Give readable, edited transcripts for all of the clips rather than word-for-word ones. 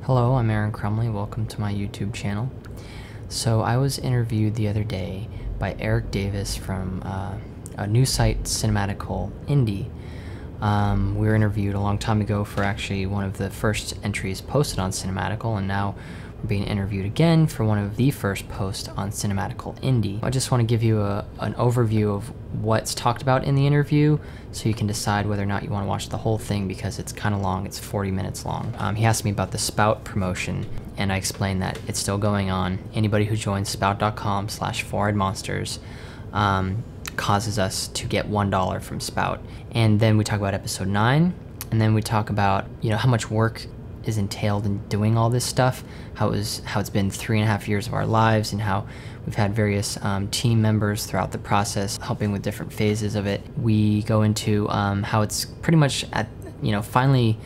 Hello, I'm Arin Crumley. Welcome to my YouTube channel. So I was interviewed the other day by Eric Davis from a new site, Cinetmatical Indie. We were interviewed a long time ago for actually one of the first entries posted on Cinetmatical, and now we're being interviewed again for one of the first posts on Cinetmatical Indie. I just want to give you an overview of what's talked about in the interview so you can decide whether or not you want to watch the whole thing, because it's kind of long. It's 40 minutes long. He asked me about the Spout promotion, and I explained that it's still going on. Anybody who joins spout.com/4eyedmonsters causes us to get $1 from Spout. And then we talk about episode 9, and then we talk about, you know, how much work is entailed in doing all this stuff, how it's been 3.5 years of our lives, and how we've had various team members throughout the process helping with different phases of it. We go into how it's pretty much at, finally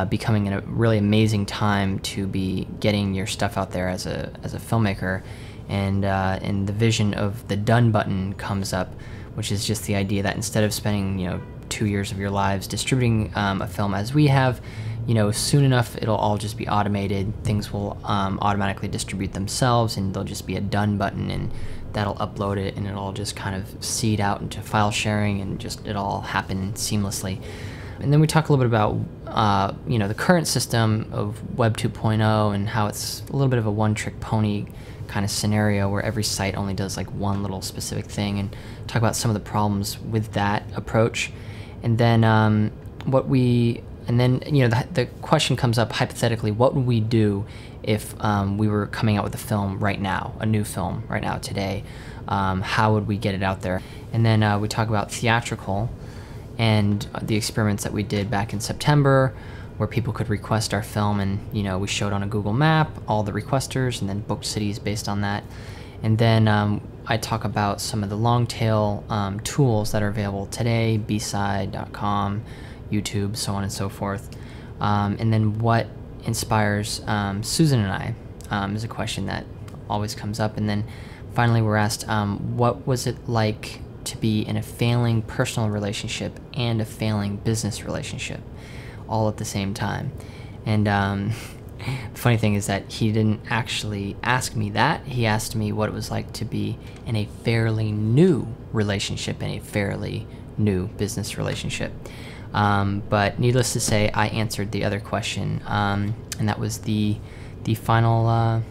becoming a really amazing time to be getting your stuff out there as a filmmaker, and the vision of the done button comes up, which is just the idea that instead of spending 2 years of your lives distributing a film as we have, soon enough it'll all just be automated. Things will automatically distribute themselves, and there'll just be a done button, and that'll upload it, and it'll all just kind of seed out into file sharing, and just it all happen seamlessly. And then we talk a little bit about the current system of Web 2.0 and how it's a little bit of a one-trick pony kind of scenario where every site only does like one little specific thing, and talk about some of the problems with that approach. And then the question comes up hypothetically, what would we do if we were coming out with a film right now, a new film right now today? How would we get it out there? And then we talk about Theatrical and the experiments that we did back in September, where people could request our film, and we showed on a Google map all the requesters and then booked cities based on that. And then I talk about some of the Longtail tools that are available today, bside.com, YouTube, so on and so forth. And then what inspires Susan and I is a question that always comes up. And then finally we're asked, what was it like to be in a failing personal relationship and a failing business relationship all at the same time? And the funny thing is that he didn't actually ask me that. He asked me what it was like to be in a fairly new relationship and a fairly new business relationship. But needless to say, I answered the other question, and that was the final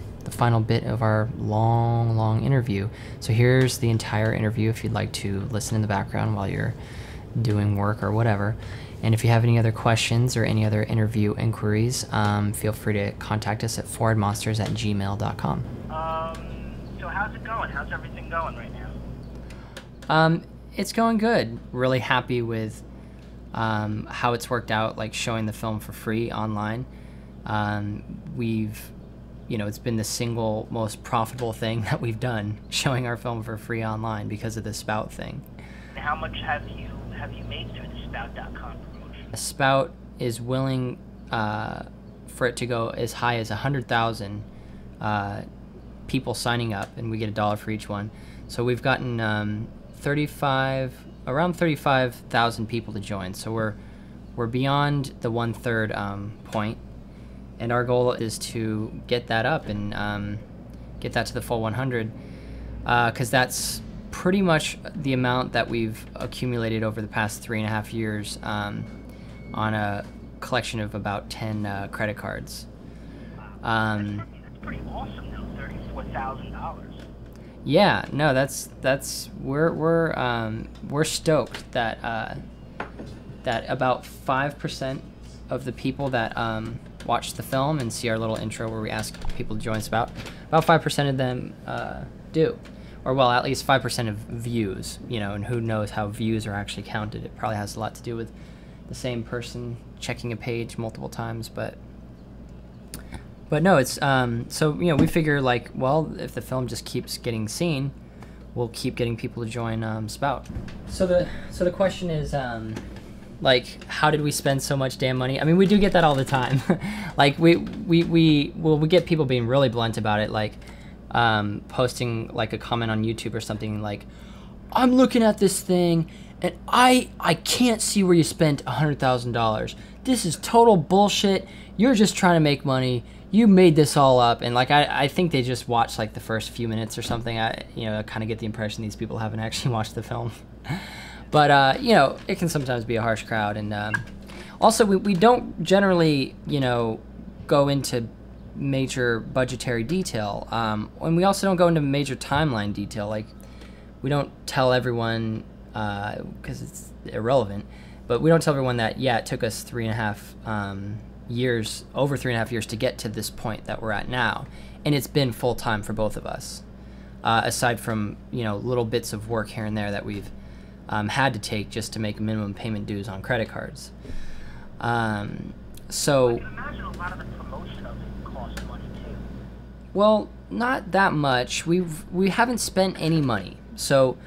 bit of our long interview. So here's the entire interview if you'd like to listen in the background while you're doing work or whatever. And if you have any other questions or any other interview inquiries, feel free to contact us at 4eyedmonsters@gmail.com. So how's it going? How's everything going right now? It's going good. Really happy with how it's worked out, like showing the film for free online. It's been the single most profitable thing that we've done, showing our film for free online because of the Spout thing. How much have you made through the Spout.com promotion? Spout is willing for it to go as high as 100,000 people signing up, and we get $1 for each one. So we've gotten around 35,000 people to join. So we're beyond the 1/3 point, and our goal is to get that up and get that to the full 100, because that's pretty much the amount that we've accumulated over the past 3.5 years on a collection of about 10 credit cards. That's pretty awesome though, $34,000. Yeah, no, we're stoked that that about 5% of the people that watch the film and see our little intro where we ask people to join us, about 5% of them do, or well, at least 5% of views. And who knows how views are actually counted? It probably has a lot to do with the same person checking a page multiple times, but no, it's so we figure, like, well, if the film just keeps getting seen, we'll keep getting people to join Spout. So the question is, like, how did we spend so much damn money? I mean, we do get that all the time. Like we get people being really blunt about it, like posting like a comment on YouTube or something like, I'm looking at this thing, and I can't see where you spent $100,000. This is total bullshit. You're just trying to make money. You made this all up. And like I think they just watched like the first few minutes or something. I kind of get the impression these people haven't actually watched the film. But it can sometimes be a harsh crowd. And also we don't generally go into major budgetary detail, and we also don't go into major timeline detail. Like, we don't tell everyone, because it's irrelevant, but we don't tell everyone that, yeah, it took us over 3.5 years to get to this point that we're at now, and it's been full-time for both of us, aside from little bits of work here and there that we've had to take just to make minimum payment dues on credit cards. So I can imagine a lot of the promotion of it costs money too. Well, not that much. We haven't spent any money. So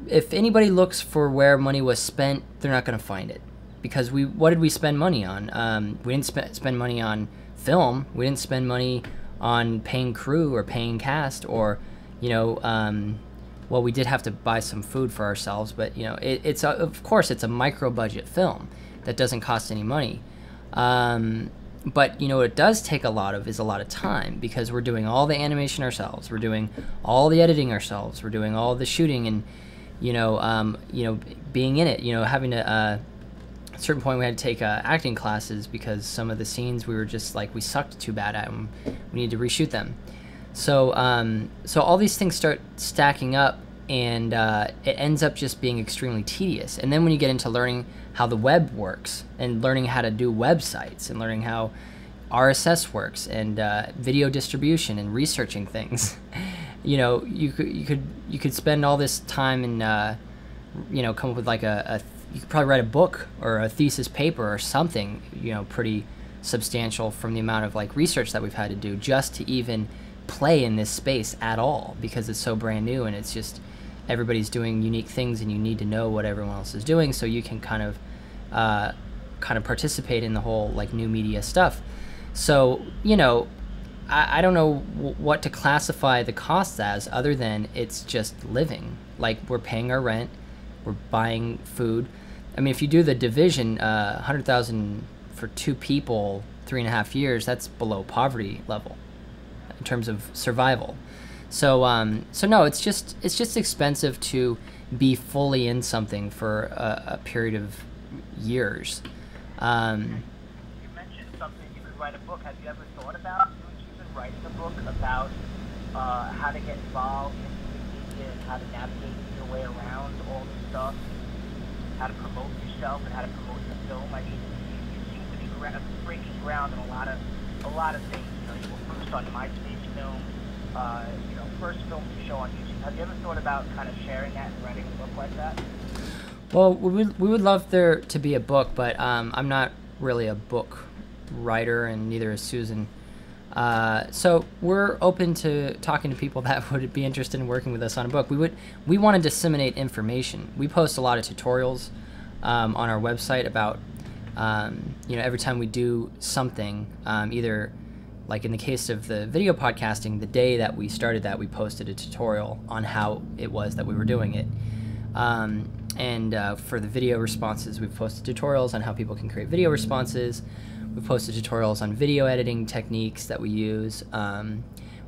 if anybody looks for where money was spent, they're not going to find it. Because what did we spend money on? We didn't spend money on film. We didn't spend money on paying crew or paying cast, or well, we did have to buy some food for ourselves, but of course it's a micro budget film that doesn't cost any money. But what it does take a lot of time, because we're doing all the animation ourselves, we're doing all the editing ourselves, we're doing all the shooting, and being in it, having to at a certain point we had to take acting classes because some of the scenes we were just like, we sucked too bad at them, we need to reshoot them. So all these things start stacking up, and it ends up just being extremely tedious. And then when you get into learning how the web works, and learning how to do websites, and learning how RSS works, and video distribution, and researching things, you could spend all this time and come up with like you could probably write a book or a thesis paper or something pretty substantial from the amount of like research that we've had to do just to even play in this space at all, because it's so brand new, and it's just everybody's doing unique things, and you need to know what everyone else is doing so you can kind of participate in the whole like new media stuff. So I don't know what to classify the costs as, other than it's just living. Like, we're paying our rent, we're buying food. I mean, if you do the division, $100,000 for 2 people, 3.5 years, that's below poverty level in terms of survival. So no, it's just expensive to be fully in something for a period of years. You mentioned something, you could write a book. Have you ever thought about even writing a book about how to get involved in the media, and how to navigate your way around all this stuff, how to promote yourself and how to promote your film? I mean, you seem to be breaking ground in a lot of things. You were first on MySpace Film, first film to show on YouTube. Have you ever thought about kind of sharing that and writing a book like that? Well, we would love there to be a book, but I'm not really a book writer, and neither is Susan. So we're open to talking to people that would be interested in working with us on a book. We want to disseminate information. We post a lot of tutorials on our website about every time we do something, either like in the case of the video podcasting, the day that we started that, we posted a tutorial on how it was that we were doing it. And for the video responses, we've posted tutorials on how people can create video responses. We've posted tutorials on video editing techniques that we use.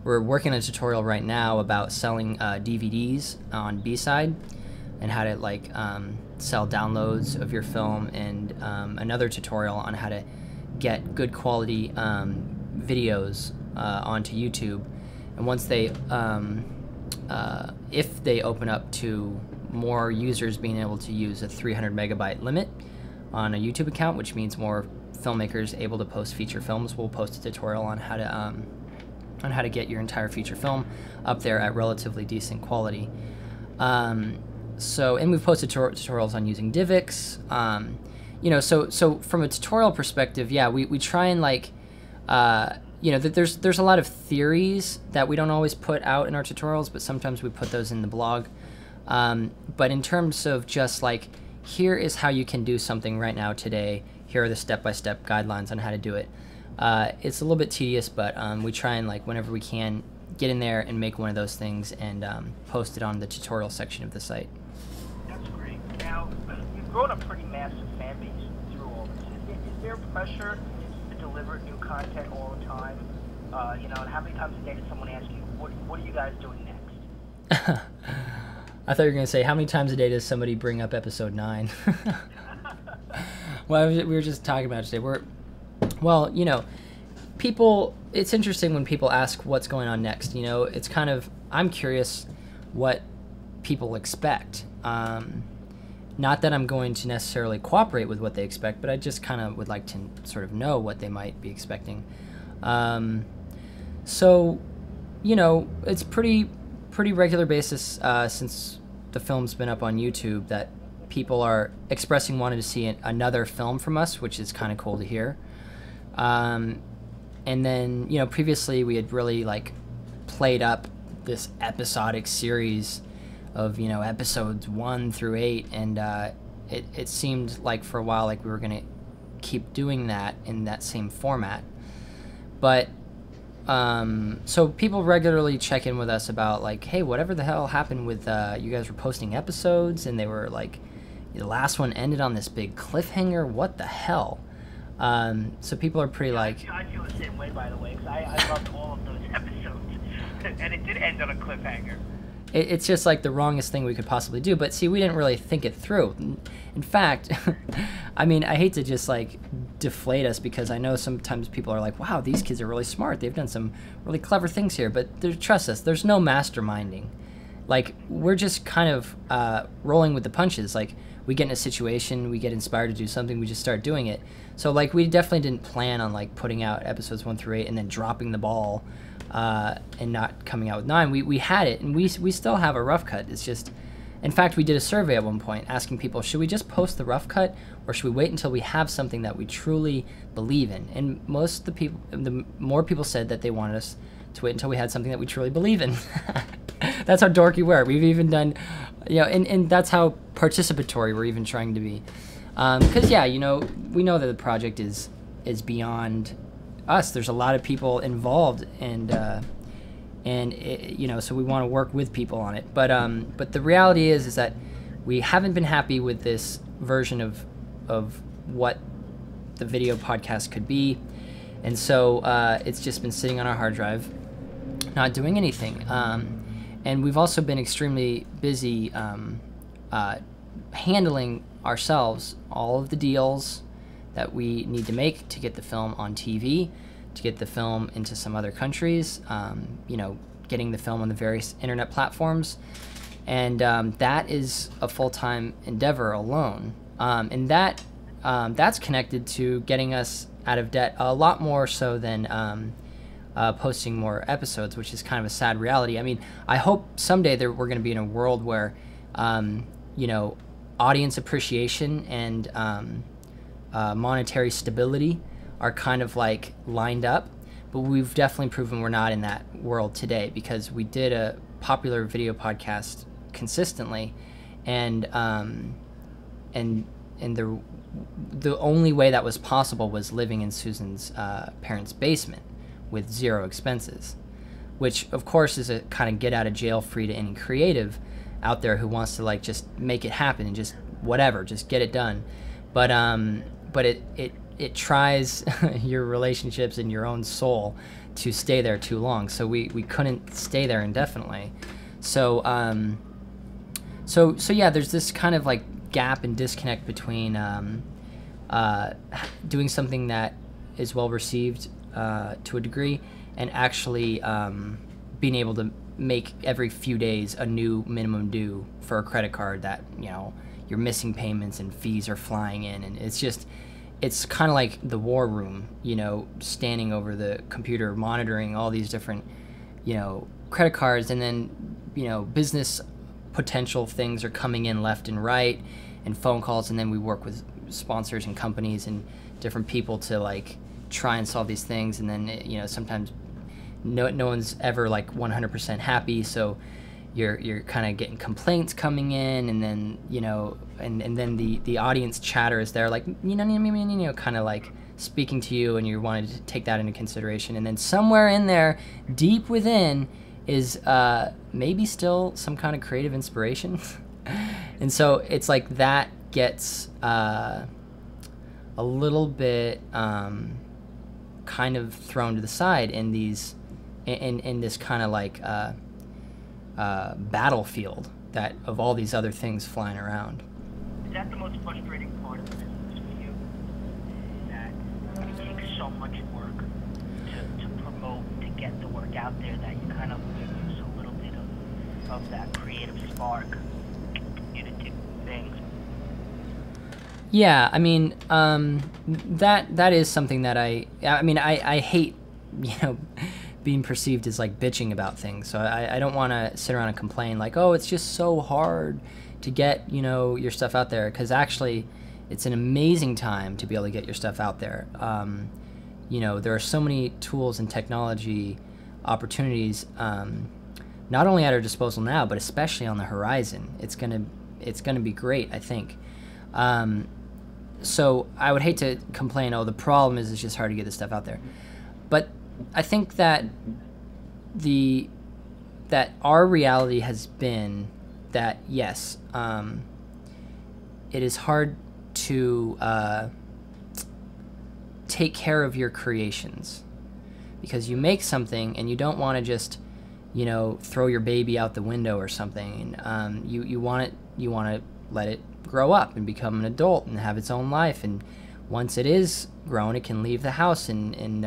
We're working on a tutorial right now about selling DVDs on B-Side, and how to like sell downloads of your film, and another tutorial on how to get good quality videos onto YouTube. And once they, if they open up to more users being able to use a 300 megabyte limit on a YouTube account, which means more filmmakers able to post feature films, we'll post a tutorial on how to get your entire feature film up there at relatively decent quality. And we've posted tutorials on using DivX. So from a tutorial perspective, yeah, we try and like, there's a lot of theories that we don't always put out in our tutorials, but sometimes we put those in the blog. But in terms of just like, here is how you can do something right now today, here are the step-by-step guidelines on how to do it. It's a little bit tedious, but we try and like whenever we can get in there and make one of those things and post it on the tutorial section of the site. grown a pretty massive fan base through all this. Is there pressure to deliver new content all the time? You know, and how many times a day did someone ask you, what are you guys doing next? I thought you were going to say, how many times a day does somebody bring up episode 9? Well, we were just talking about it today. Well, you know, people, it's interesting when people ask what's going on next. You know, it's kind of, I'm curious what people expect. Not that I'm going to necessarily cooperate with what they expect, but I just kind of would like to sort of know what they might be expecting. So, you know, it's pretty regular basis since the film's been up on YouTube that people are expressing wanting to see another film from us, which is kind of cool to hear. And then, you know, previously we had really like played up this episodic series of, you know, episodes 1 through 8, and it seemed like for a while like we were going to keep doing that in that same format. But so people regularly check in with us about like, hey, whatever the hell happened with you guys were posting episodes, and they were like, the last one ended on this big cliffhanger. What the hell? So people are pretty like... I feel the same way, by the way, because I loved all of those episodes, and it did end on a cliffhanger. It's just like the wrongest thing we could possibly do. But see, we didn't really think it through. In fact, I mean, I hate to just like deflate us, because I know sometimes people are like, wow, these kids are really smart. They've done some really clever things here. But trust us, there's no masterminding. Like, we're just kind of rolling with the punches. Like, we get in a situation, we get inspired to do something, we just start doing it. So like, we definitely didn't plan on like putting out episodes 1 through 8 and then dropping the ball and not coming out with 9. We had it, and we still have a rough cut. It's just, in fact, we did a survey at one point asking people, should we just post the rough cut, or should we wait until we have something that we truly believe in? And most of the people, the more people said that they wanted us to wait until we had something that we truly believe in. That's how dorky we're. We've even done, you know, and that's how participatory we're even trying to be. Because yeah, you know, we know that the project is beyond us. There's a lot of people involved, and it, you know, so we want to work with people on it. But the reality is that we haven't been happy with this version of what the video podcast could be, and so it's just been sitting on our hard drive, not doing anything. And we've also been extremely busy handling ourselves all of the deals that we need to make to get the film on TV, to get the film into some other countries, you know, getting the film on the various internet platforms. And that is a full-time endeavor alone. And that's connected to getting us out of debt a lot more so than posting more episodes, which is kind of a sad reality. I mean, I hope someday we're going to be in a world where, you know, audience appreciation and monetary stability are kind of like lined up, but we've definitely proven we're not in that world today, because we did a popular video podcast consistently, and the only way that was possible was living in Susan's parents' basement with 0 expenses, which of course is a kind of get out of jail free to any creative out there who wants to like just make it happen and just whatever, just get it done. But it tries your relationships and your own soul to stay there too long. So we couldn't stay there indefinitely. So yeah, there's this kind of like gap and disconnect between doing something that is well received to a degree, and actually being able to make every few days a new minimum due for a credit card that, you know, you're missing payments and fees are flying in, and it's kind of like the war room, you know, standing over the computer monitoring all these different, you know, credit cards, and then, you know, business potential things are coming in left and right, and phone calls, and then we work with sponsors and companies and different people to like try and solve these things, and then, you know, sometimes no one's ever like 100% happy, so you're kind of getting complaints coming in, and then, you know, and then the audience chatter is there, like, you know, kind of like speaking to you, and you wanted to take that into consideration, and then somewhere in there, deep within, is maybe still some kind of creative inspiration. And so it's like that gets a little bit kind of thrown to the side in these in this kind of like battlefield that of all these other things flying around. Is that the most frustrating part of the business for you? That it takes so much work to promote, to get the work out there, that you kind of lose a little bit of that creative spark to do things? Yeah, I mean, that is something that I hate, being perceived as like bitching about things. So I don't want to sit around and complain like, oh, it's just so hard to get, your stuff out there. Because actually, it's an amazing time to be able to get your stuff out there. There are so many tools and technology opportunities, not only at our disposal now, but especially on the horizon. It's gonna be great, I think. So I would hate to complain, oh, the problem is it's just hard to get this stuff out there. But I think that our reality has been that, yes, it is hard to take care of your creations, because you make something and you don't want to just, throw your baby out the window or something. You want to let it grow up and become an adult and have its own life. And once it is grown, it can leave the house and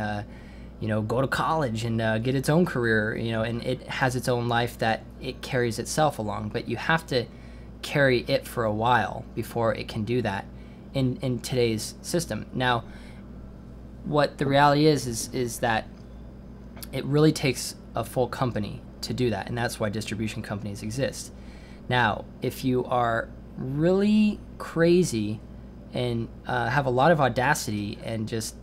go to college and get its own career, and it has its own life that it carries itself along. But you have to carry it for a while before it can do that in today's system. Now, what the reality is that it really takes a full company to do that, and that's why distribution companies exist. Now, if you are really crazy and have a lot of audacity and just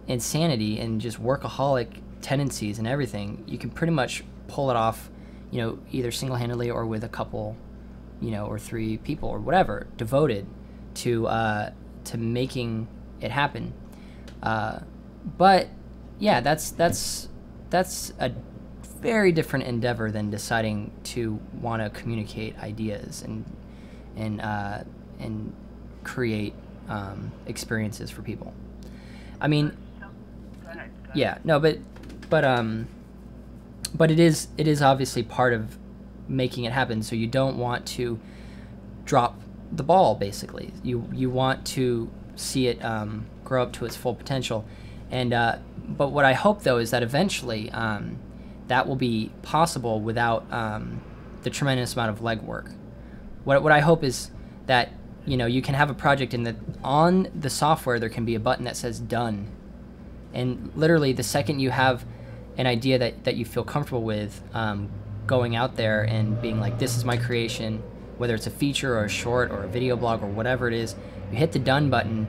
insanity and just workaholic tendencies and everything, you can pretty much pull it off, either single-handedly or with a couple, or 3 people or whatever devoted to making it happen. But yeah, that's a very different endeavor than deciding to want to communicate ideas and create experiences for people. I mean, yeah, no, but it is obviously part of making it happen. So you don't want to drop the ball. Basically, you want to see it grow up to its full potential. And but what I hope, though, is that eventually that will be possible without the tremendous amount of legwork. What I hope is that you can have a project and that on the software there can be a button that says done, and literally the second you have an idea that you feel comfortable with going out there and being like, this is my creation, whether it's a feature or a short or a video blog or whatever it is, you hit the done button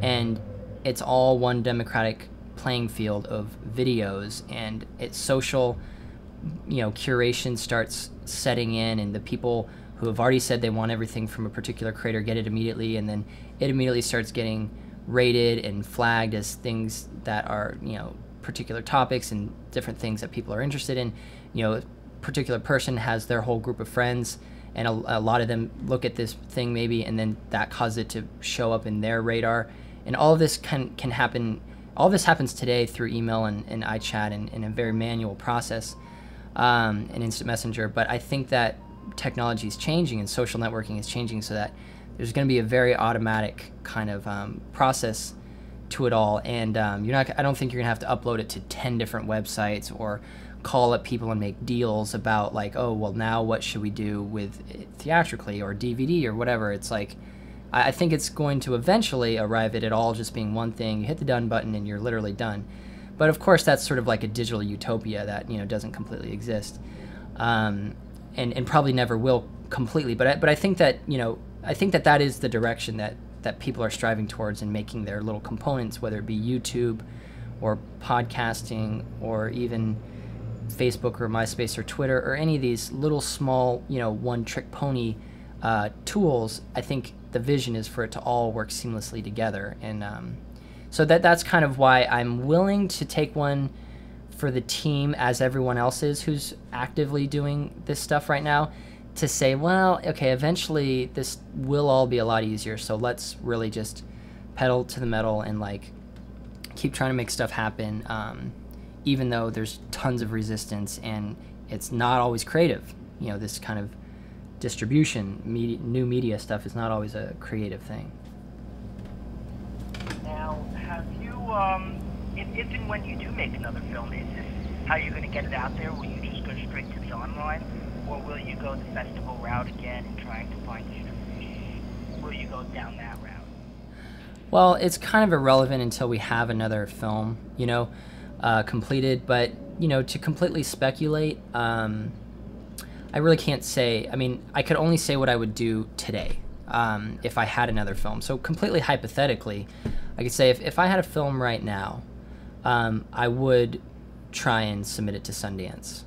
and it's all one democratic playing field of videos, and it's social, curation starts setting in, and the people who have already said they want everything from a particular creator get it immediately, and then it immediately starts getting rated and flagged as things that are, particular topics and different things that people are interested in. A particular person has their whole group of friends, and a lot of them look at this thing maybe, and then that causes it to show up in their radar. And all of this can happen. All this happens today through email and iChat and in a very manual process, and instant messenger. But I think that technology is changing and social networking is changing, so that there's going to be a very automatic kind of process to it all. And I don't think you're going to have to upload it to 10 different websites or call up people and make deals about like, oh, well, now what should we do with it theatrically or DVD or whatever. It's like, I think it's going to eventually arrive at it all just being one thing. You hit the done button and you're literally done. But of course, that's sort of like a digital utopia that doesn't completely exist, and probably never will completely. But I think that that is the direction that people are striving towards in making their little components, whether it be YouTube or podcasting or even Facebook or MySpace or Twitter or any of these little small one-trick pony tools. I think the vision is for it to all work seamlessly together, and so that's kind of why I'm willing to take one for the team, as everyone else is who's actively doing this stuff right now. to say, well, okay, eventually this will all be a lot easier, so let's really just pedal to the metal and like keep trying to make stuff happen, even though there's tons of resistance and it's not always creative. You know, this kind of distribution, new media stuff is not always a creative thing. Now, have you, if and when you do make another film, is this how you're going to get it out there? Will you just go straight to the online, or will you go the festival route again and trying to find distribution? Will you go down that route? Well, it's kind of irrelevant until we have another film, you know, completed. But, you know, to completely speculate, I really can't say. I mean, I could only say what I would do today if I had another film. So completely hypothetically, I could say if I had a film right now, I would try and submit it to Sundance,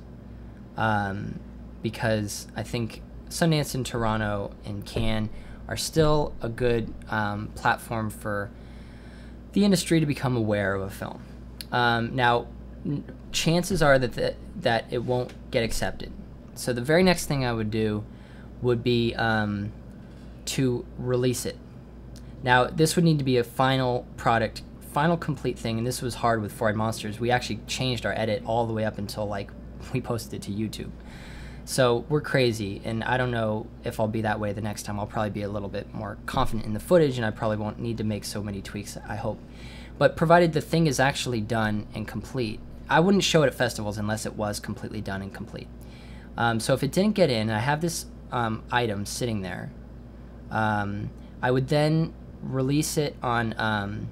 because I think Sundance in Toronto and Cannes are still a good platform for the industry to become aware of a film. Now, chances are that it won't get accepted. So the very next thing I would do would be to release it. Now, this would need to be a final product, final complete thing, and this was hard with Four-Eyed Monsters. We actually changed our edit all the way up until like we posted it to YouTube. So we're crazy, and I don't know if I'll be that way the next time. I'll probably be a little bit more confident in the footage, and I probably won't need to make so many tweaks, I hope. But provided the thing is actually done and complete, I wouldn't show it at festivals unless it was completely done and complete. So if it didn't get in, I have this item sitting there, I would then release it on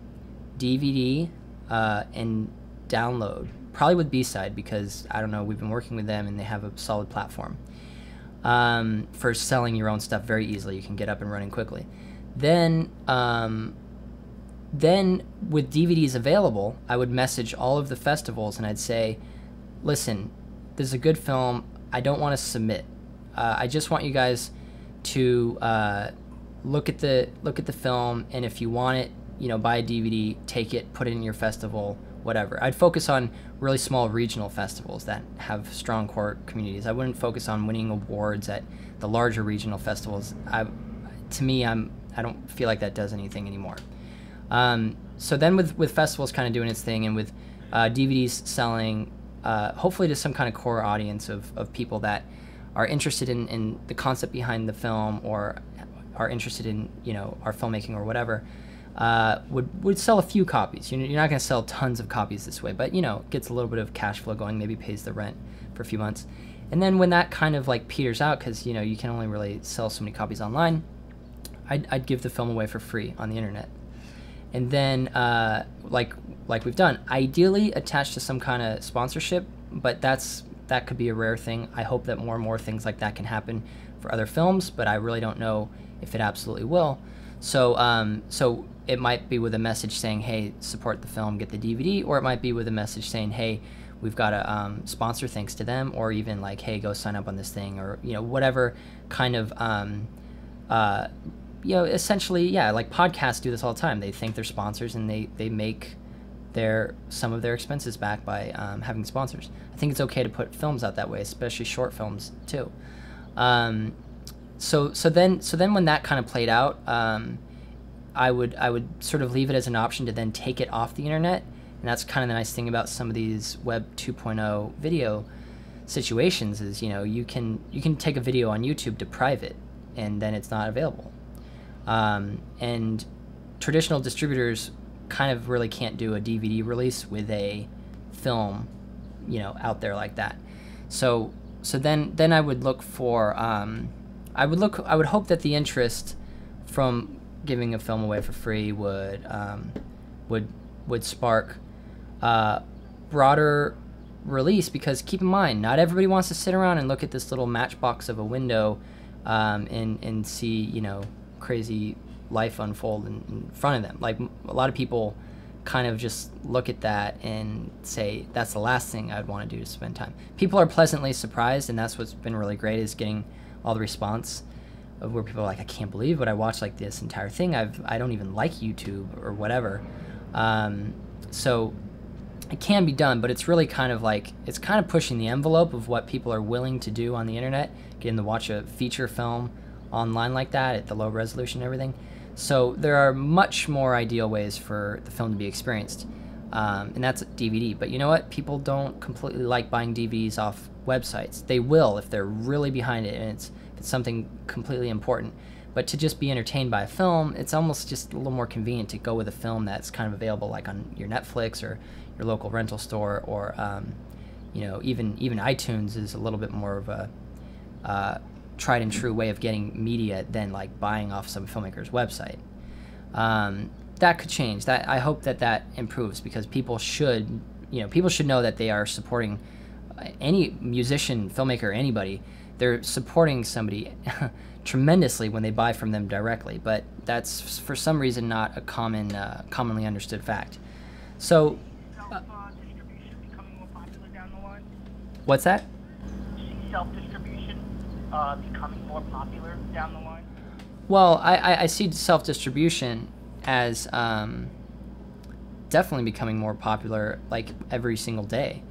DVD and download, probably with B-Side, because I don't know, we've been working with them and they have a solid platform for selling your own stuff very easily. You can get up and running quickly. Then with DVDs available, I would message all of the festivals and I'd say, listen, this is a good film. I don't want to submit. I just want you guys to look at the film, and if you want it, you know, buy a DVD, take it, put it in your festival, whatever. I'd focus on really small regional festivals that have strong core communities. I wouldn't focus on winning awards at the larger regional festivals. To me, I don't feel like that does anything anymore. So then with festivals kind of doing its thing, and with DVDs selling, hopefully to some kind of core audience of people that are interested in the concept behind the film, or are interested in, you know, our filmmaking or whatever, would sell a few copies. You're not going to sell tons of copies this way, but, you know, gets a little bit of cash flow going, maybe pays the rent for a few months. And then when that kind of like peters out, because, you know, you can only really sell so many copies online, I'd give the film away for free on the internet. And then, like we've done, ideally attached to some kind of sponsorship, but that could be a rare thing. I hope that more and more things like that can happen for other films, but I really don't know if it absolutely will. So, so it might be with a message saying, hey, support the film, get the DVD, or it might be with a message saying, hey, we've got a sponsor thanks to them, or even like, hey, go sign up on this thing, or, you know, whatever kind of, you know, essentially, yeah, like podcasts do this all the time. They thank their sponsors, and they make some of their expenses back by having sponsors. I think it's okay to put films out that way, especially short films too. So then when that kind of played out, I would sort of leave it as an option to then take it off the internet, and that's kind of the nice thing about some of these Web 2.0 video situations is, you know, you can take a video on YouTube to private, and then it's not available. And traditional distributors kind of really can't do a DVD release with a film, you know, out there like that. So then I would look for I would hope that the interest from giving a film away for free would spark broader release, because keep in mind, not everybody wants to sit around and look at this little matchbox of a window and see, you know, crazy life unfold in front of them. Like, a lot of people kind of just look at that and say, that's the last thing I'd want to do to spend time. People are pleasantly surprised, and that's what's been really great, is getting all the response of where people are like, I can't believe what I watched, like this entire thing. I don't even like YouTube or whatever. So it can be done, but it's really kind of like, it's kind of pushing the envelope of what people are willing to do on the internet, getting to watch a feature film online like that at the low resolution and everything. So there are much more ideal ways for the film to be experienced, and that's DVD. But you know what? People don't completely like buying DVDs off websites. They will if they're really behind it and it's something completely important. But to just be entertained by a film, it's almost just a little more convenient to go with a film that's kind of available like on your Netflix or your local rental store, or you know, even iTunes is a little bit more of a tried and true way of getting media than like buying off some filmmaker's website. That could change. That I hope that improves, because people should know that they are supporting any musician, filmmaker, anybody. They're supporting somebody tremendously when they buy from them directly, but that's for some reason not a commonly understood fact. So, Self-distribution becoming more popular down the line? What's that? Do you see self-distribution becoming more popular down the line? Well, I see self-distribution as definitely becoming more popular, like every single day,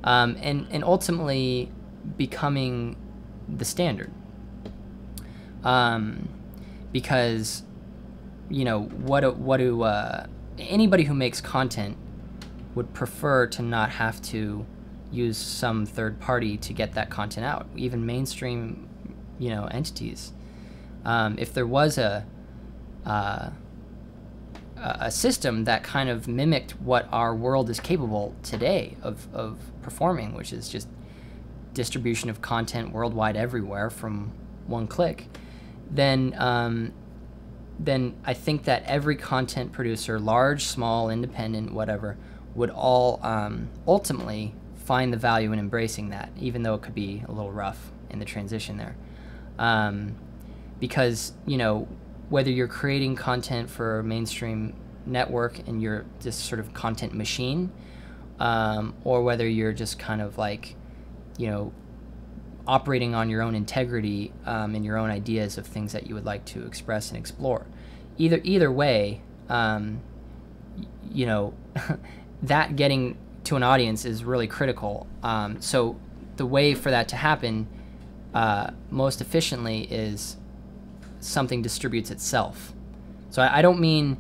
and ultimately becoming the standard. Because, you know, what do anybody who makes content would prefer to not have to use some third party to get that content out, even mainstream, you know, entities. If there was a system that kind of mimicked what our world is capable today of performing, which is just distribution of content worldwide everywhere from one click, then I think that every content producer, large, small, independent, whatever, would all ultimately find the value in embracing that, even though it could be a little rough in the transition there. Because, you know, whether you're creating content for a mainstream network and you're this sort of content machine, or whether you're just kind of like, you know, operating on your own integrity and your own ideas of things that you would like to express and explore. Either way, you know, that getting to an audience is really critical. So the way for that to happen most efficiently is something distributes itself. So I don't mean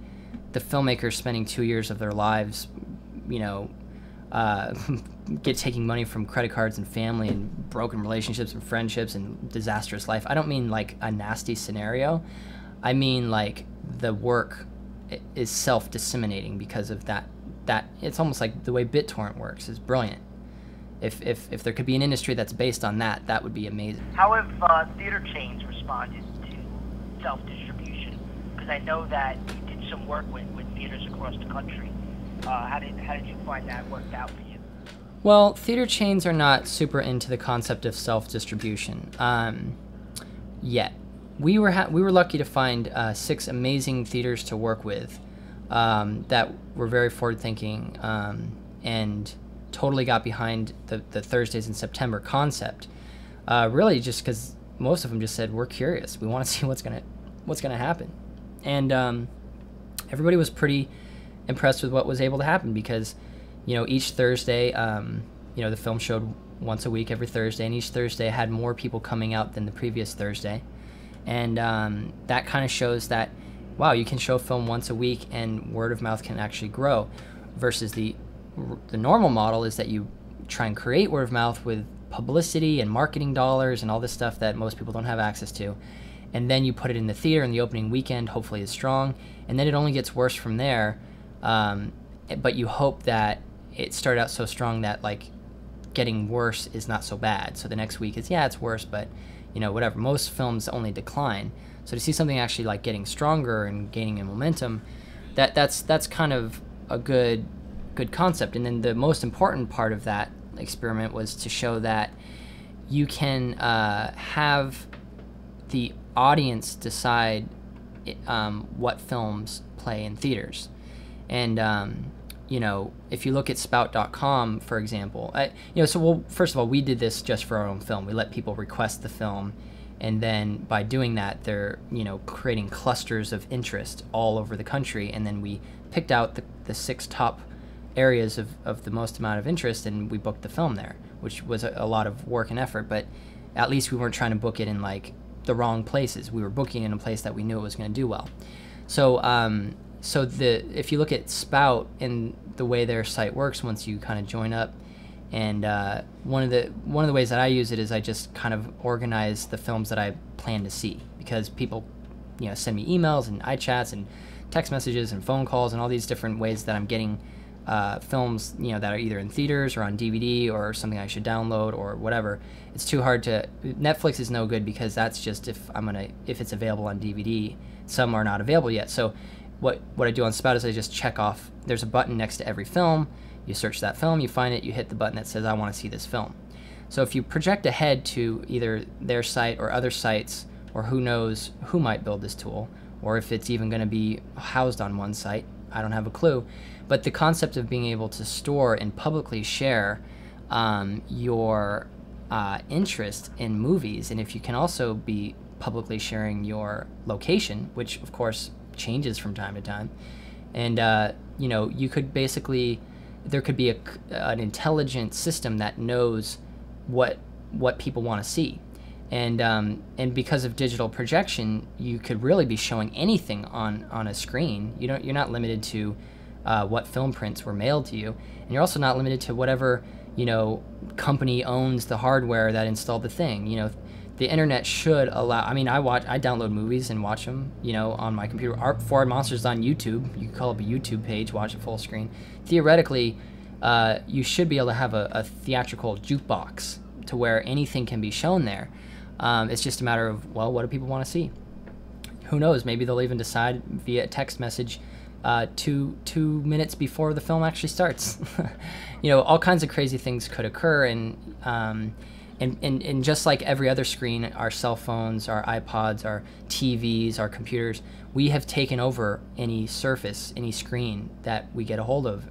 the filmmakers spending 2 years of their lives, you know, taking money from credit cards and family and broken relationships and friendships and disastrous life. I don't mean like a nasty scenario. I mean like the work is self-disseminating because of that. It's almost like the way BitTorrent works is brilliant. If there could be an industry that's based on that, that would be amazing. How have theater chains responded to self-distribution? Because I know that you did some work with theaters across the country. How did you find that worked out for you? Well, theater chains are not super into the concept of self-distribution yet. We were lucky to find 6 amazing theaters to work with that were very forward-thinking and totally got behind the Thursdays in September concept. Really, just because most of them just said, "We're curious. We want to see what's gonna happen," and everybody was pretty impressed with what was able to happen, because, you know, each Thursday, you know, the film showed once a week every Thursday, and each Thursday had more people coming out than the previous Thursday, and that kind of shows that, wow, you can show film once a week and word of mouth can actually grow, versus the normal model is that you try and create word of mouth with publicity and marketing dollars and all this stuff that most people don't have access to, and then you put it in the theater, and the opening weekend hopefully is strong, and then it only gets worse from there. But you hope that it started out so strong that, like, getting worse is not so bad. So the next week is, yeah, it's worse, but, you know, whatever. Most films only decline. So to see something actually like getting stronger and gaining in momentum, that's kind of a good concept. And then the most important part of that experiment was to show that you can have the audience decide what films play in theaters. And you know, if you look at spout.com, for example, you know, so well, first of all, we did this just for our own film. We let people request the film, and then by doing that, they're, you know, creating clusters of interest all over the country, and then we picked out the 6 top areas of the most amount of interest, and we booked the film there, which was a lot of work and effort, but at least we weren't trying to book it in like the wrong places. We were booking in a place that we knew it was going to do well. So if you look at Spout and the way their site works, once you kind of join up, and one of the ways that I use it is I just kind of organize the films that I plan to see, because people, send me emails and iChats and text messages and phone calls and all these different ways that I'm getting films, that are either in theaters or on DVD or something I should download or whatever. It's too hard to. Netflix is no good, because that's just if it's available on DVD. Some are not available yet. So what I do on Spout is I just check off. There's a button next to every film. You search that film, you find it, you hit the button that says I want to see this film. So if you project ahead to either their site or other sites, or who knows who might build this tool, or if it's even going to be housed on one site, I don't have a clue. But the concept of being able to store and publicly share your interest in movies, and if you can also be publicly sharing your location, which of course changes from time to time, and you could basically, there could be an intelligent system that knows what people want to see, and because of digital projection, you could really be showing anything on a screen. You're not limited to what film prints were mailed to you, and you're also not limited to whatever company owns the hardware that installed the thing. The internet should allow. I download movies and watch them, on my computer. Foreign Monsters on YouTube. You can call up a YouTube page, watch it full screen. Theoretically, you should be able to have a theatrical jukebox to where anything can be shown there. It's just a matter of, well, what do people want to see? Who knows? Maybe they'll even decide via text message 2 minutes before the film actually starts. All kinds of crazy things could occur, and just like every other screen, our cell phones, our iPods, our TVs, our computers, we have taken over any surface, any screen that we get a hold of.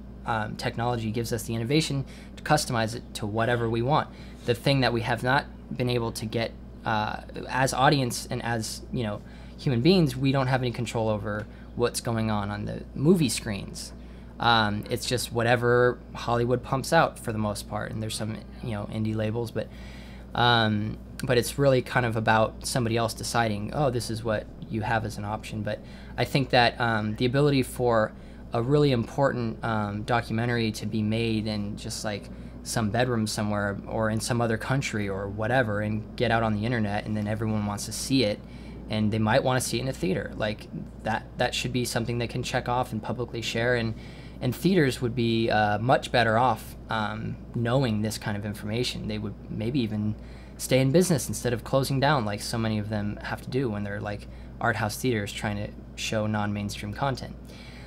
Technology gives us the innovation to customize it to whatever we want. The thing that we have not been able to get as audience and as human beings, we don't have any control over what's going on the movie screens. It's just whatever Hollywood pumps out for the most part, and there's some indie labels, but it's really kind of about somebody else deciding, oh, this is what you have as an option. But I think that the ability for a really important documentary to be made in just like some bedroom somewhere or in some other country or whatever, and get out on the internet, and then everyone wants to see it, and they might want to see it in a theater, like that should be something they can check off and publicly share, and theaters would be much better off knowing this kind of information. They would maybe even stay in business instead of closing down like so many of them have to do when they're like art house theaters trying to show non-mainstream content.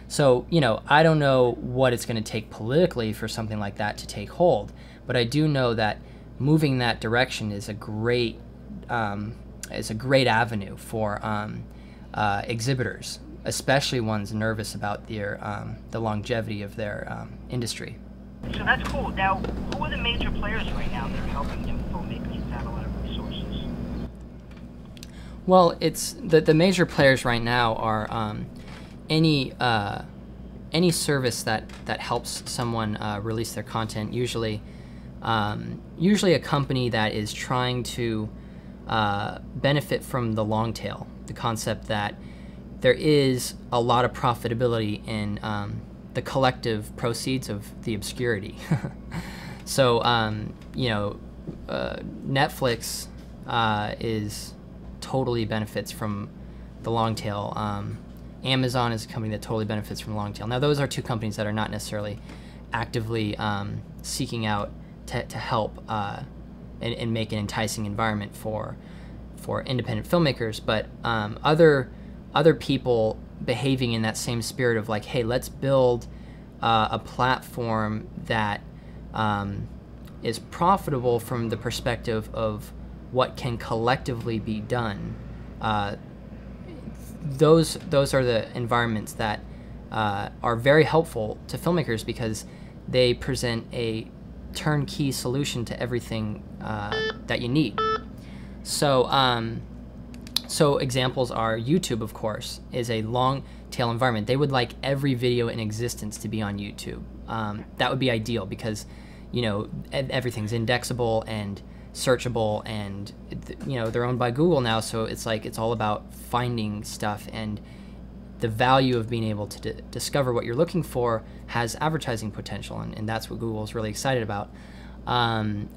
So, I don't know what it's going to take politically for something like that to take hold, but I do know that moving that direction is a great avenue for exhibitors, especially ones nervous about the longevity of their industry. So that's cool. Now, who are the major players right now that are helping young filmmakers without a lot of resources? Well, it's the major players right now are any service that helps someone release their content. Usually a company that is trying to benefit from the long tail, the concept that there is a lot of profitability in the collective proceeds of the obscurity. So, Netflix is totally benefits from the long tail. Amazon is a company that totally benefits from long tail. Now, those are two companies that are not necessarily actively seeking out to help and make an enticing environment for independent filmmakers, but other people behaving in that same spirit of like, hey, let's build a platform that is profitable from the perspective of what can collectively be done. Those are the environments that are very helpful to filmmakers because they present a turnkey solution to everything that you need. So examples are YouTube, of course, is a long tail environment. They would like every video in existence to be on YouTube. that would be ideal because, you know, everything's indexable and searchable, and you know, they're owned by Google now, so it's like it's all about finding stuff, and the value of being able to discover what you're looking for has advertising potential, and that's what Google is really excited about.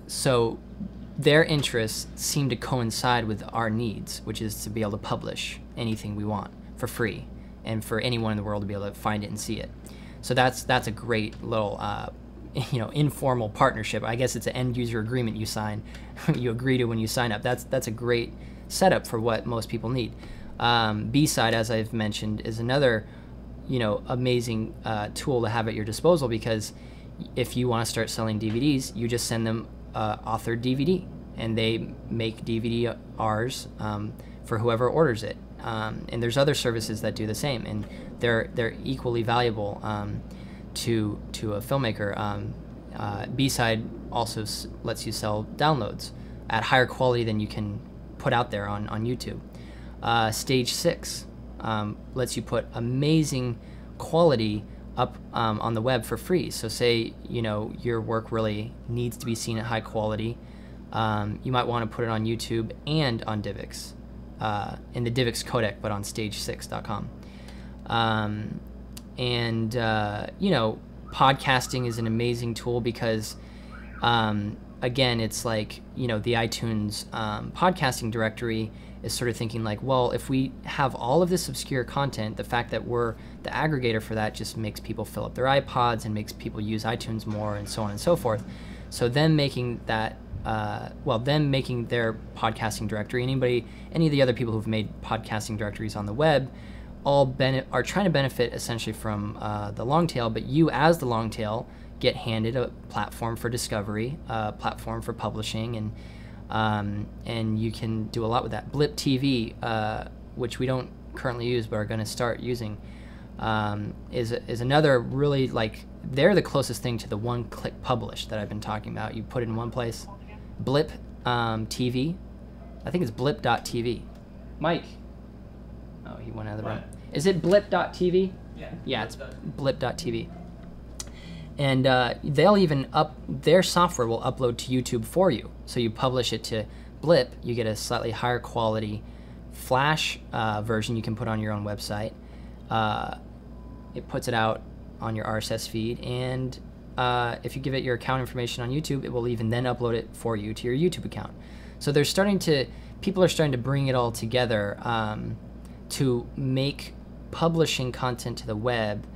So their interests seem to coincide with our needs, which is to be able to publish anything we want for free, and for anyone in the world to be able to find it and see it. So that's a great little you know, informal partnership. I guess it's an end user agreement you sign, you agree to when you sign up. That's a great setup for what most people need. B-side, as I've mentioned, is another, you know, amazing tool to have at your disposal, because if you want to start selling DVDs, you just send them authored DVD, and they make DVD-Rs for whoever orders it. And there's other services that do the same, and they're equally valuable to a filmmaker. B-side also lets you sell downloads at higher quality than you can put out there on YouTube. Stage 6 lets you put amazing quality up on the web for free. So say, you know, your work really needs to be seen at high quality, you might want to put it on YouTube and on DivX, in the DivX codec, but on stage6.com. You know, podcasting is an amazing tool because, again, it's like, you know, the iTunes podcasting directory is sort of thinking like, well, if we have all of this obscure content, the fact that we're the aggregator for that just makes people fill up their iPods and makes people use iTunes more, and so on and so forth. So them making that, them making their podcasting directory, any of the other people who've made podcasting directories on the web, all are trying to benefit essentially from the Longtail, but you as the Longtail get handed a platform for discovery, a platform for publishing, and you can do a lot with that. Blip TV, which we don't currently use but are going to start using, is another really, like, they're the closest thing to the one-click publish that I've been talking about. You put it in one place. Blip TV, I think it's blip.tv. Mike. Oh, he went out of the room. Is it blip.tv? Yeah, it's blip.tv. And they'll even their software will upload to YouTube for you. So you publish it to Blip, you get a slightly higher quality Flash version you can put on your own website. It puts it out on your RSS feed, and if you give it your account information on YouTube, it will even then upload it for you to your YouTube account. So people are starting to bring it all together to make publishing content to the web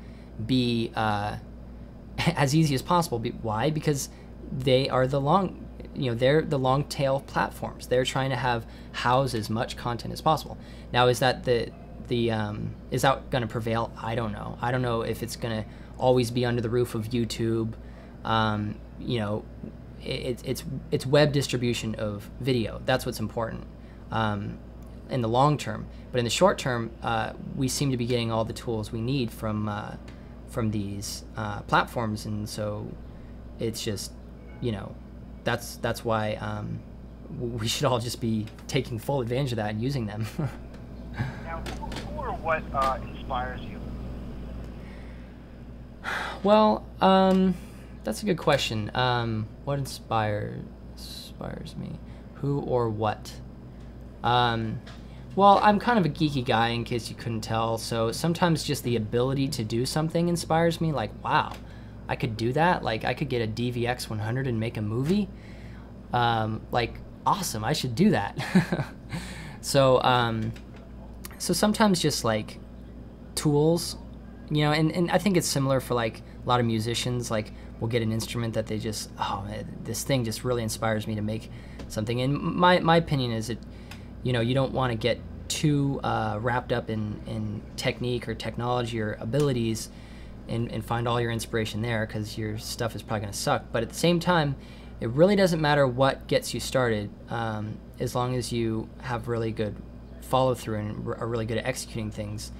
be as easy as possible. Why? Because they are they're the long tail platforms. They're trying to house as much content as possible. Now, is that is that going to prevail? I don't know. I don't know if it's going to always be under the roof of YouTube. You know, it's web distribution of video. That's what's important in the long term. But in the short term, we seem to be getting all the tools we need from these platforms, and so it's just, you know, that's why we should all just be taking full advantage of that and using them. Now, who or what inspires you? Well, that's a good question. What inspires me? Who or what? Well, I'm kind of a geeky guy, in case you couldn't tell, so sometimes just the ability to do something inspires me, like, wow, I could do that? Like, I could get a DVX 100 and make a movie? Like, awesome, I should do that. So sometimes just, like, tools, you know, and I think it's similar for, like, a lot of musicians, like, will get an instrument that they just, oh, this thing just really inspires me to make something. And my opinion is that, you know, you don't want to get too wrapped up in technique or technology or abilities and find all your inspiration there, because your stuff is probably going to suck. But at the same time, it really doesn't matter what gets you started, as long as you have really good follow-through and are really good at executing things.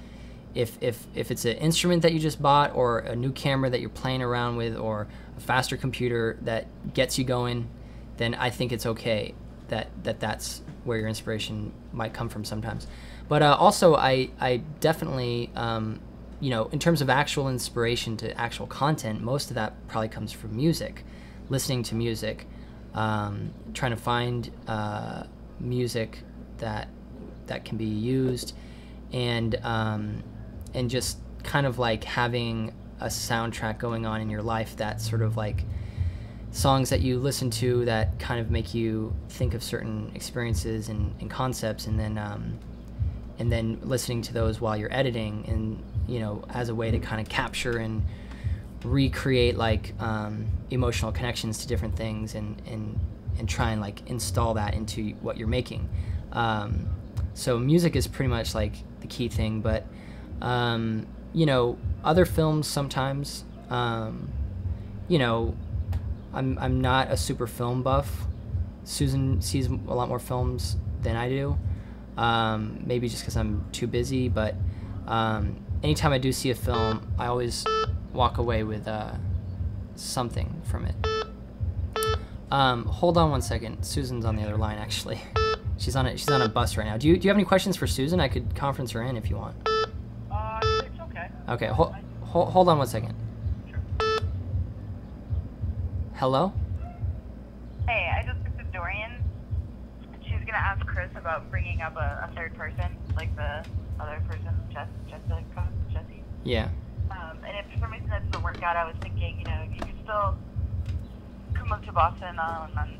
If it's an instrument that you just bought, or a new camera that you're playing around with, or a faster computer that gets you going, then I think it's okay that's where your inspiration might come from sometimes. But also, I definitely you know, in terms of actual inspiration to actual content, most of that probably comes from music, listening to music, trying to find music that can be used, and just kind of like having a soundtrack going on in your life that's sort of like songs that you listen to that kind of make you think of certain experiences and concepts, and then listening to those while you're editing, and you know, as a way to kind of capture and recreate like emotional connections to different things, and try and like install that into what you're making. So music is pretty much like the key thing, but you know, other films sometimes, you know, I'm not a super film buff. Susan sees a lot more films than I do, maybe just because I'm too busy, but anytime I do see a film, I always walk away with something from it. Hold on one second. Susan's on the other line, actually. She's on a bus right now. Do you have any questions for Susan? I could conference her in if you want. It's okay. Okay, hold on one second. Sure. Hello? Hey, I just spoke to Dorian. She's gonna ask Chris about bringing up a third person, like the other person, Jesse. Yeah. And if for some reason that doesn't work out, I was thinking, you know, you could still come up to Boston on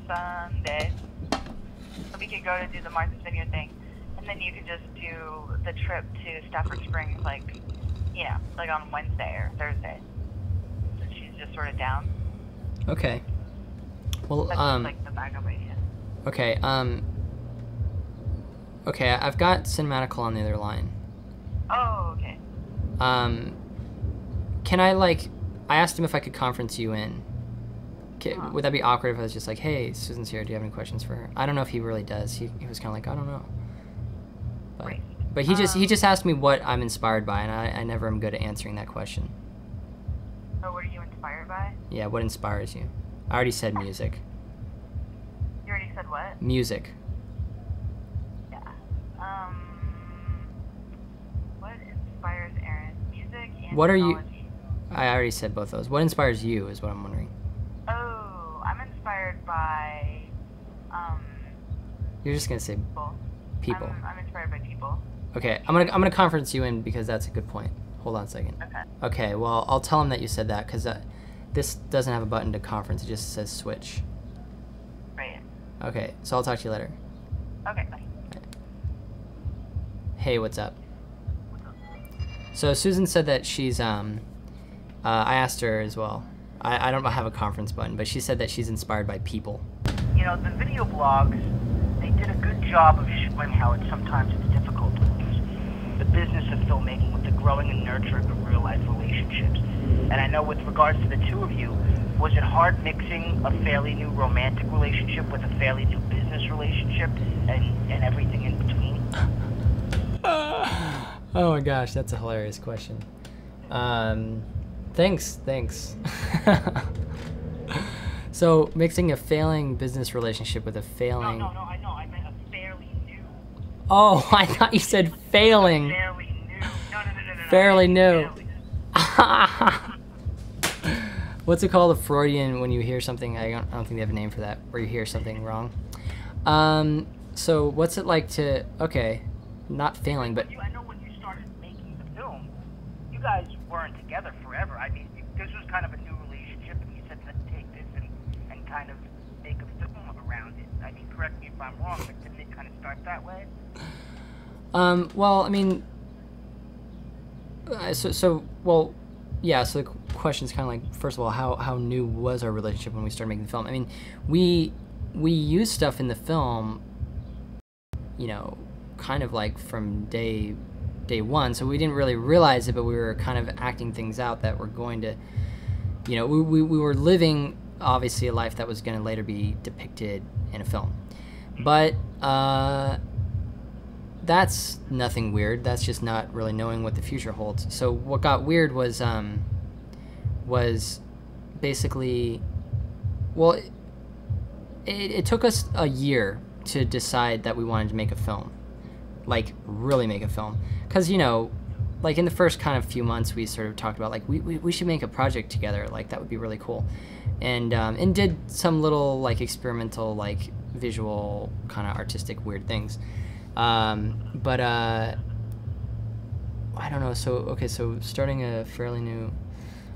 Sunday. So we could go to do the Martha's Vineyard thing, and then you could just do the trip to Stafford Springs, like, you know, like on Wednesday or Thursday. So she's just sort of down. Okay. Well, That's just like the backup idea. Okay, okay, I've got Cinetmatical on the other line. Oh, okay. Can I, like, I asked him if I could conference you in. Would that be awkward if I was just like, hey, Susan's here, do you have any questions for her? I don't know if he really does. He was kind of like, I don't know. But he just asked me what I'm inspired by, and I never am good at answering that question. So what are you inspired by? Yeah, what inspires you? I already said music. You already said what? Music. Yeah. What inspires Arin? Music and What are you? technology. I already said both those. What inspires you is what I'm wondering. Oh, I'm inspired by, You're just gonna say people. I'm inspired by people. Okay, I'm gonna conference you in because that's a good point. Hold on a second. Okay. Okay, well, I'll tell him that you said that, because this doesn't have a button to conference. It just says switch. Right. Okay, so I'll talk to you later. Okay, bye. Hey, what's up? So Susan said that she's, I asked her as well. I don't have a conference button, but she said that she's inspired by people. You know, the video blogs, they did a good job of showing how sometimes it's difficult to use the business of filmmaking with the growing and nurturing of real-life relationships. And I know with regards to the two of you, was it hard mixing a fairly new romantic relationship with a fairly new business relationship and everything in between? Oh my gosh, that's a hilarious question. Thanks. So, mixing a failing business relationship with a failing... No, I know. I meant a fairly new. Oh, I thought you said failing. Fairly new. No. Fairly new. What's it called? A Freudian, when you hear something, I don't think they have a name for that, where you hear something wrong. So, what's it like to... Okay, not failing, but... I know when you started making the film, you guys weren't together forever. I mean, this was kind of a new relationship, and you said, let's take this and kind of make a film around it. I mean, correct me if I'm wrong, but didn't it kind of start that way? Well, I mean... So the question's kind of like, first of all, how new was our relationship when we started making the film? I mean, we used stuff in the film, you know, kind of like from day one, so we didn't really realize it, but we were kind of acting things out that were going to, you know, we were living, obviously, a life that was going to later be depicted in a film. But that's nothing weird. That's just not really knowing what the future holds. So what got weird was basically, well, it took us a year to decide that we wanted to make a film, like really make a film, because, you know, like in the first kind of few months, we sort of talked about like we should make a project together. Like that would be really cool, and did some little like experimental like visual kind of artistic weird things, but I don't know. So okay, so starting a fairly new,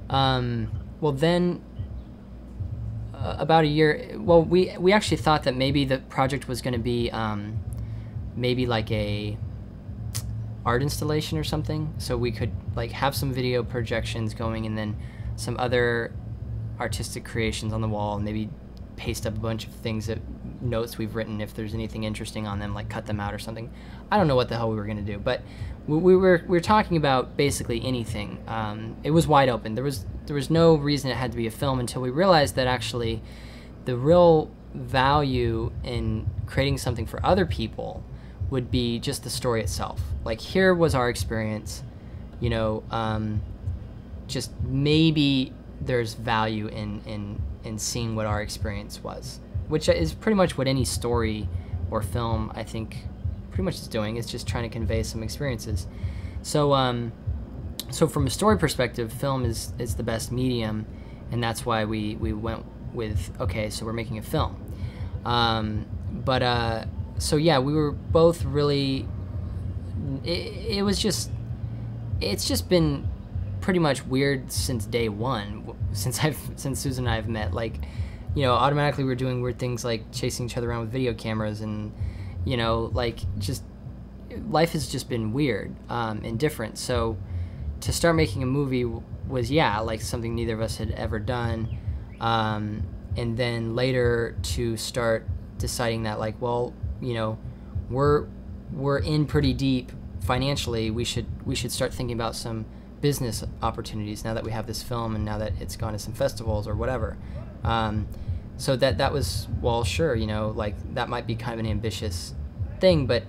well then. About a year. Well, we actually thought that maybe the project was going to be maybe like a art installation or something, so we could like have some video projections going and then some other artistic creations on the wall, and maybe paste up a bunch of things that notes we've written, if there's anything interesting on them, like cut them out or something. I don't know what the hell we were going to do, but we were talking about basically anything. It was wide open. There was no reason it had to be a film until we realized that actually the real value in creating something for other people would be just the story itself. Like, here was our experience, you know, just maybe there's value in seeing what our experience was, which is pretty much what any story or film, I think, pretty much is doing. It's just trying to convey some experiences. So, so from a story perspective, film is the best medium, and that's why we went with, okay, so we're making a film. So yeah, we were both really, it's just been pretty much weird since day one, since Susan and I have met. Like, you know, automatically we're doing weird things like chasing each other around with video cameras, and, you know, like, just, life has just been weird, and different. So to start making a movie was, yeah, like something neither of us had ever done. And then later to start deciding that, like, well, you know, we're in pretty deep financially. We should start thinking about some business opportunities now that we have this film and now that it's gone to some festivals or whatever. So that was, well, sure, you know, like, that might be kind of an ambitious thing, but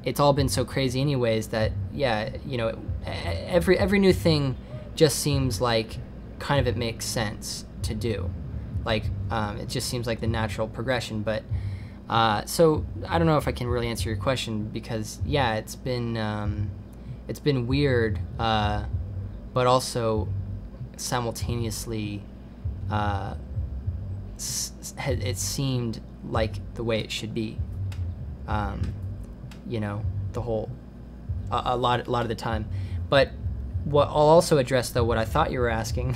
it's all been so crazy anyways that, yeah, you know, every new thing just seems like kind of it makes sense to do. Like, it just seems like the natural progression. But so I don't know if I can really answer your question, because yeah, it's been weird, but also simultaneously it seemed like the way it should be. You know, the whole a lot of the time. But what I'll also address, though, what I thought you were asking,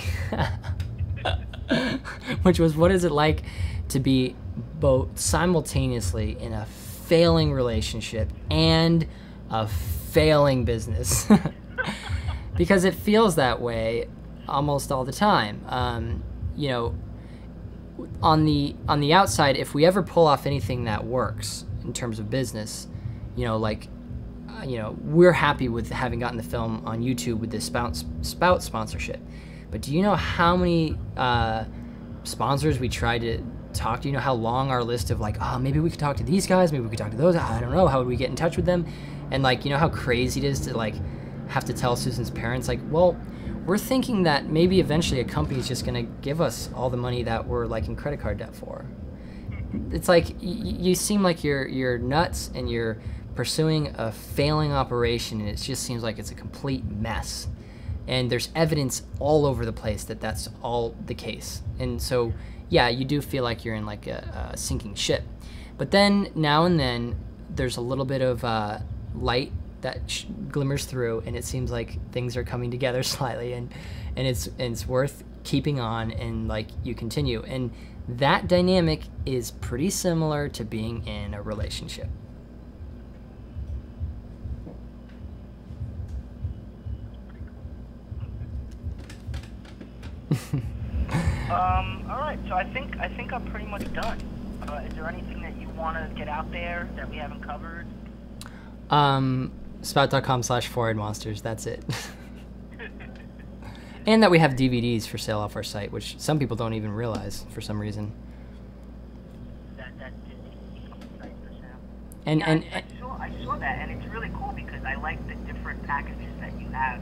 which was, what is it like to be both simultaneously in a failing relationship and a failing business? Because it feels that way almost all the time. You know, on the outside, if we ever pull off anything that works in terms of business, you know, like, you know, we're happy with having gotten the film on YouTube with this Spout sponsorship. But do you know how many sponsors we tried to talk to? You know how long our list of, like, oh, maybe we could talk to these guys, maybe we could talk to those, I don't know, how would we get in touch with them? And, like, you know how crazy it is to, like, have to tell Susan's parents, like, well, we're thinking that maybe eventually a company's just gonna give us all the money that we're, like, in credit card debt for. It's like, you seem like you're nuts, and you're pursuing a failing operation, and it just seems like it's a complete mess. And there's evidence all over the place that that's all the case. And so, yeah, you do feel like you're in, like, a sinking ship. But then, now and then, there's a little bit of light that glimmers through, and it seems like things are coming together slightly, and it's worth keeping on, and, like, you continue. And that dynamic is pretty similar to being in a relationship. All right. So I think I'm pretty much done. Is there anything that you want to get out there that we haven't covered? Spout.com/4eyed-monsters. That's it. And that we have DVDs for sale off our site, which some people don't even realize for some reason. That site for sale. And I saw that, and it's really cool because I like the different packages that you have,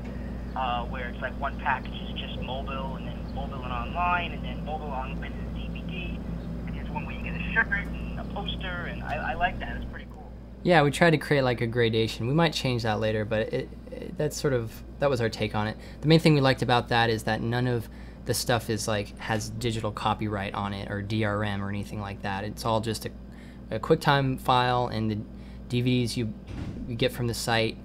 where it's like one package is just mobile, and then mobile and online, and then mobile on and then DVD, and there's one where you get a shirt and a poster, and I like that. It's pretty cool. Yeah, we tried to create, like, a gradation. We might change that later, but that was our take on it. The main thing we liked about that is that none of the stuff is like has digital copyright on it or DRM or anything like that. It's all just a QuickTime file, and the DVDs you get from the site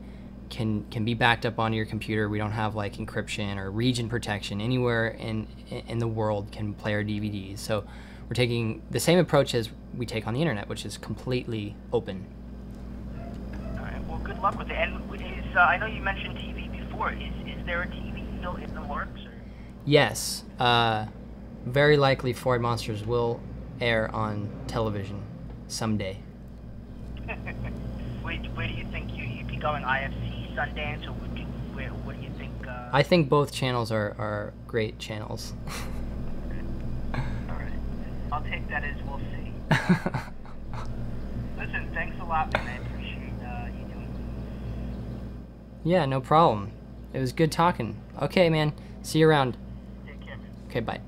can be backed up onto your computer. We don't have like encryption or region protection. Anywhere in the world can play our DVDs. So we're taking the same approach as we take on the internet, which is completely open. All right. Well, good luck with it. And I know you mentioned TV before. Is there a TV still in the works? Or? Yes. Very likely Foreign Monsters will air on television someday. Where do you think you'd be going? IFC, Sundance, or what do you think? I think both channels are great channels. All right. I'll take that as we'll see. Listen, thanks a lot, man. I appreciate you doing this. Yeah, no problem. It was good talking. Okay, man. See you around. Take care, man. Okay, bye.